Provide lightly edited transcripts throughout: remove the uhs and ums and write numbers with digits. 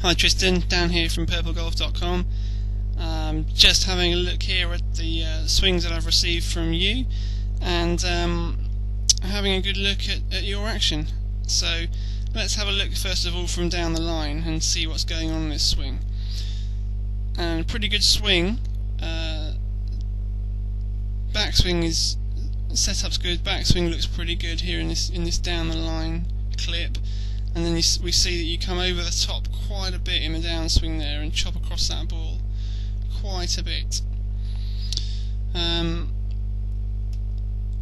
Hi Tristan, Dan here from purplegolf.com. Just having a look here at the swings that I've received from you, and having a good look at your action. So let's have a look first of all from down the line and see what's going on in this swing. And pretty good swing. Backswing is setup's good. Backswing looks pretty good here in this down the line clip. And then we see that you come over the top quite a bit in the downswing there and chop across that ball quite a bit. And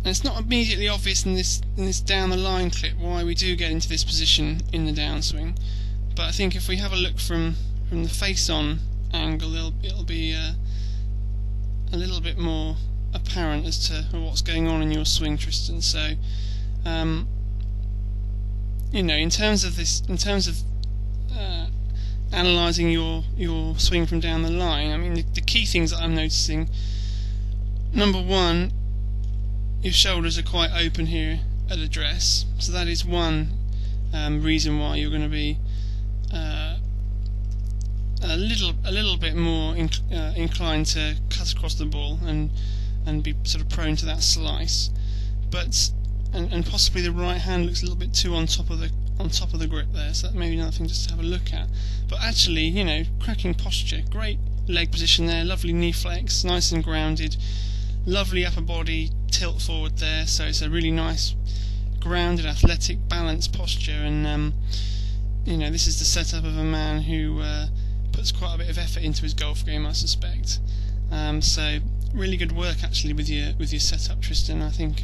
it's not immediately obvious in this down the line clip why we do get into this position in the downswing, but I think if we have a look from the face-on angle, it'll be a little bit more apparent as to what's going on in your swing, Tristan. So you know, in terms of analysing your swing from down the line, I mean the key things that I'm noticing: number one, your shoulders are quite open here at address, so that is one reason why you're going to be a little bit more inclined to cut across the ball and be sort of prone to that slice. But and possibly the right hand looks a little bit too on top of the grip there, so that may be another thing just to have a look at. But actually, you know, cracking posture, great leg position there, lovely knee flex, nice and grounded, lovely upper body tilt forward there, so it's a really nice grounded, athletic, balanced posture. And you know, this is the setup of a man who puts quite a bit of effort into his golf game, I suspect. So really good work actually with your setup, Tristan. I think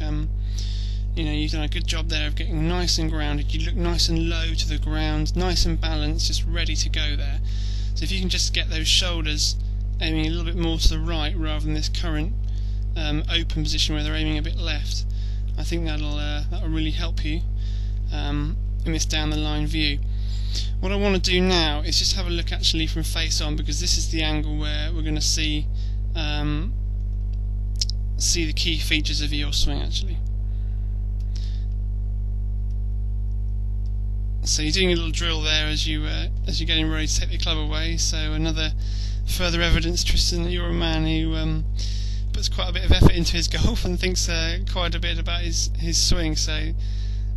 you know, you've done a good job there of getting nice and grounded. You look nice and low to the ground, nice and balanced, just ready to go there. So if you can just get those shoulders aiming a little bit more to the right rather than this current open position where they're aiming a bit left, I think that'll really help you in this down the line view. What I want to do now is just have a look actually from face on, because this is the angle where we're going to see the key features of your swing actually. So you're doing a little drill there as you're getting ready to take the club away. So another further evidence, Tristan, that you're a man who puts quite a bit of effort into his golf and thinks quite a bit about his swing. So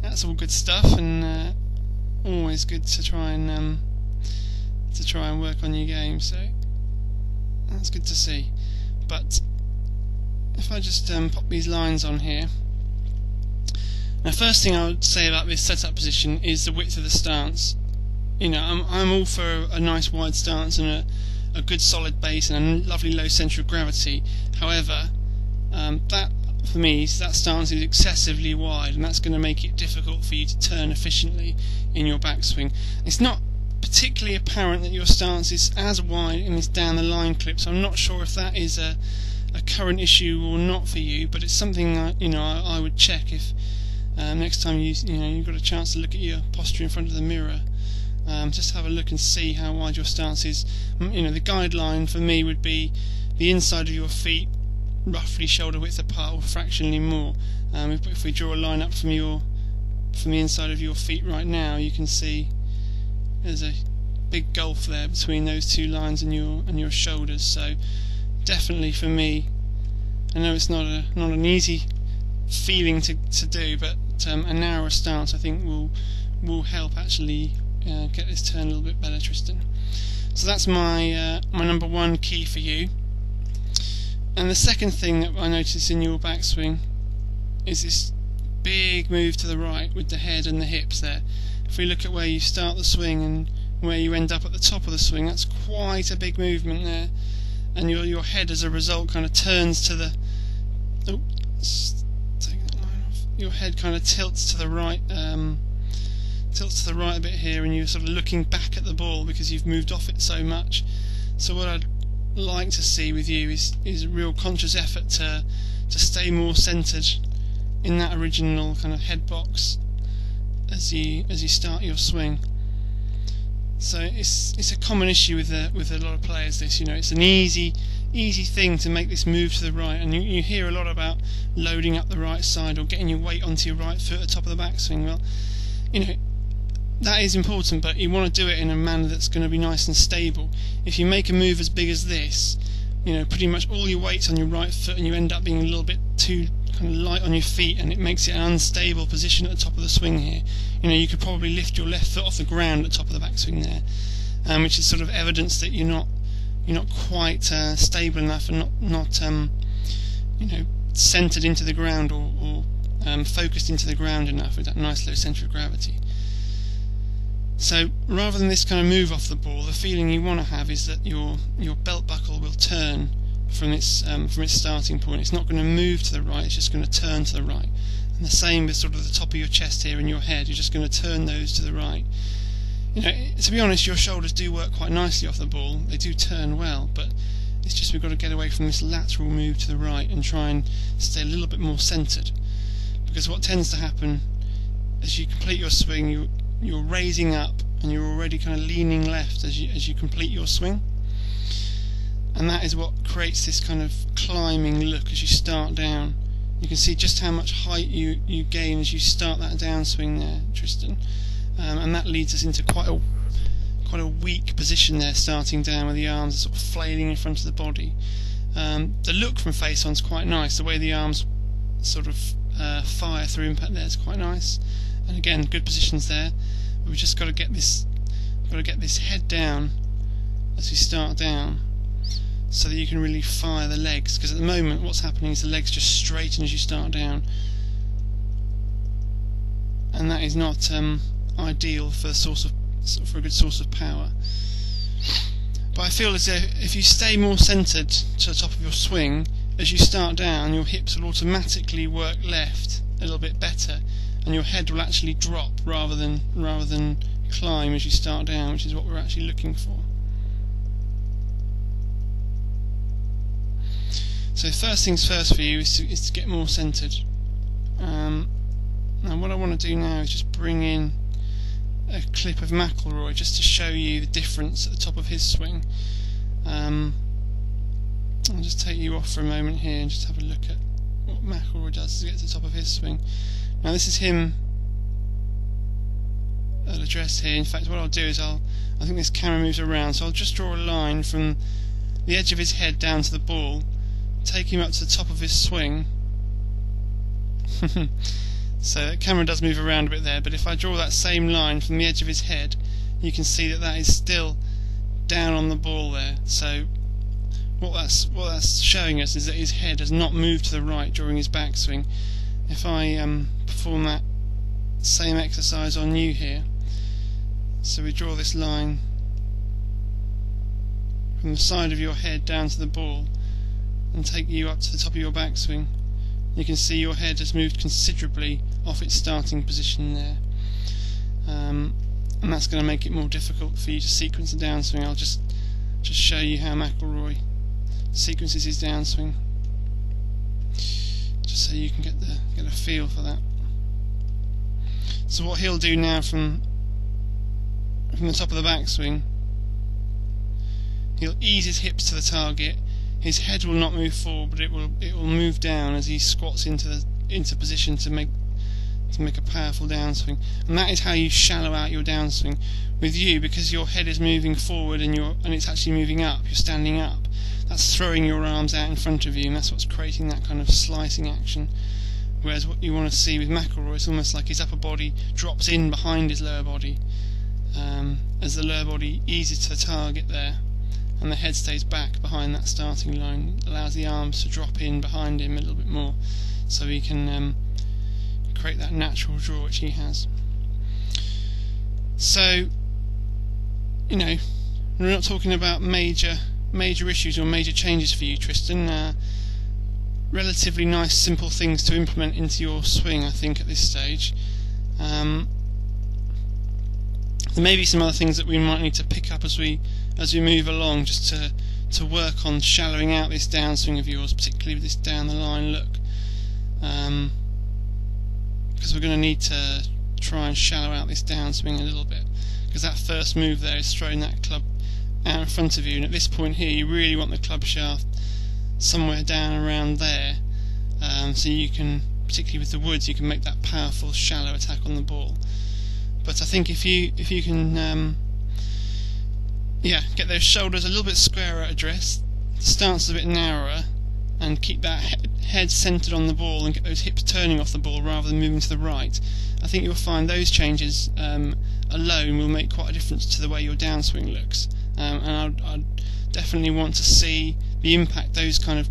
that's all good stuff, and always good to try and work on your game. So that's good to see. But if I just pop these lines on here. Now, first thing I would say about this setup position is the width of the stance. You know, I'm all for a nice wide stance and a good solid base and a lovely low centre of gravity. However, that for me, that stance is excessively wide, and that's going to make it difficult for you to turn efficiently in your backswing. It's not particularly apparent that your stance is as wide in this down the line clip, so I'm not sure if that is a current issue or not for you. But it's something I would check if. Next time you've got a chance to look at your posture in front of the mirror, just have a look and see how wide your stance is. You know, the guideline for me would be the inside of your feet roughly shoulder width apart, or fractionally more. If we draw a line up from the inside of your feet right now, you can see there's a big gulf there between those two lines and your shoulders. So definitely for me, I know it's not an easy feeling to do, but a narrower stance I think will help actually get this turn a little bit better, Tristan. So that's my number one key for you. And the second thing that I notice in your backswing is this big move to the right with the head and the hips there. If we look at where you start the swing and where you end up at the top of the swing, that's quite a big movement there, and your head as a result kind of turns to the your head kind of tilts to the right a bit here, and you're sort of looking back at the ball because you've moved off it so much. So what I'd like to see with you is a real conscious effort to stay more centered in that original kind of head box as you start your swing. So it's a common issue with a lot of players. This, you know, it's an easy thing to make this move to the right, and you hear a lot about loading up the right side or getting your weight onto your right foot at the top of the backswing. Well, you know, that is important, but you want to do it in a manner that's going to be nice and stable. If you make a move as big as this, you know, pretty much all your weight's on your right foot, and you end up being a little bit too kind of light on your feet, and it makes it an unstable position at the top of the swing here. You know, you could probably lift your left foot off the ground at the top of the backswing there, which is sort of evidence that you're not quite stable enough and not you know, centered into the ground or focused into the ground enough with that nice low centre of gravity. So rather than this kind of move off the ball, the feeling you want to have is that your belt buckle will turn from its starting point. It's not going to move to the right, it's just going to turn to the right. And the same with sort of the top of your chest here and your head, you're just going to turn those to the right. You know, to be honest, your shoulders do work quite nicely off the ball, they do turn well, but it's just we've got to get away from this lateral move to the right and try and stay a little bit more centred. Because what tends to happen as you complete your swing, you're raising up and you're already kind of leaning left as you complete your swing, and that is what creates this kind of climbing look as you start down. You can see just how much height you gain as you start that downswing there, Tristan, and that leads us into quite a weak position there, starting down with the arms sort of flailing in front of the body. The look from face on is quite nice. The way the arms sort of fire through impact there is quite nice, and again, good positions there. But we've just got to get this head down as we start down, so that you can really fire the legs. Because at the moment, what's happening is the legs just straighten as you start down, and that is not ideal for a good source of power. But I feel as though if you stay more centred to the top of your swing as you start down, your hips will automatically work left a little bit better, and your head will actually drop rather than climb as you start down, which is what we're actually looking for. So first things first for you is to get more centred. Now what I want to do now is just bring in a clip of McIlroy just to show you the difference at the top of his swing. I'll just take you off for a moment here and just have a look at what McIlroy does to get to the top of his swing. Now this is him at address here. In fact, what I'll do is I think this camera moves around, so I'll just draw a line from the edge of his head down to the ball, take him up to the top of his swing. So the camera does move around a bit there, but if I draw that same line from the edge of his head, you can see that is still down on the ball there. So what that's showing us is that his head has not moved to the right during his backswing. If I perform that same exercise on you here, so we draw this line from the side of your head down to the ball and take you up to the top of your backswing, you can see your head has moved considerably off its starting position there, and that's going to make it more difficult for you to sequence a downswing. I'll just show you how McIlroy sequences his downswing, just so you can get a feel for that. So what he'll do now from the top of the backswing, he'll ease his hips to the target. His head will not move forward, but it will move down as he squats into position to make a powerful downswing. And that is how you shallow out your downswing. With you, because your head is moving forward and it's actually moving up, you're standing up, that's throwing your arms out in front of you, and that's what's creating that kind of slicing action. Whereas what you want to see with McIlroy, it's almost like his upper body drops in behind his lower body, as the lower body eases to the target there, and the head stays back behind that starting line. It allows the arms to drop in behind him a little bit more, so he can create that natural draw which he has. So, you know, we're not talking about major issues or major changes for you, Tristan. Relatively nice, simple things to implement into your swing, I think, at this stage. There may be some other things that we might need to pick up as we move along, just to work on shallowing out this downswing of yours, particularly with this down the line look, because we're going to need to try and shallow out this downswing a little bit, because that first move there is throwing that club out in front of you, and at this point here you really want the club shaft somewhere down around there, so you can, particularly with the woods, you can make that powerful shallow attack on the ball. But I think if you can get those shoulders a little bit squarer at address, the stance a bit narrower, and keep that head centred on the ball and get those hips turning off the ball rather than moving to the right, I think you'll find those changes alone will make quite a difference to the way your downswing looks. And I'd definitely want to see the impact those kind of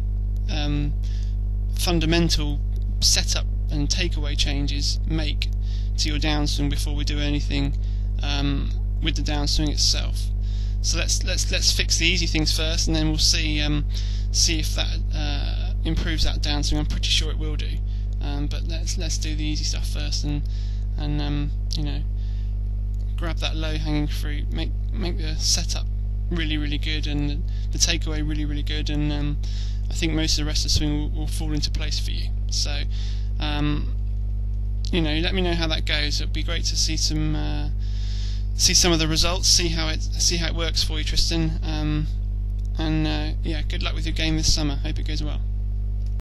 fundamental setup and takeaway changes make to your downswing before we do anything with the downswing itself. So let's fix the easy things first, and then we'll see if that improves that downswing. I'm pretty sure it will do, but let's do the easy stuff first, and grab that low hanging fruit, make the setup really good, and the takeaway really good, and I think most of the rest of the swing will fall into place for you. So let me know how that goes. It'd be great to see some of the results, see how it works for you, Tristan. Good luck with your game this summer. Hope it goes well.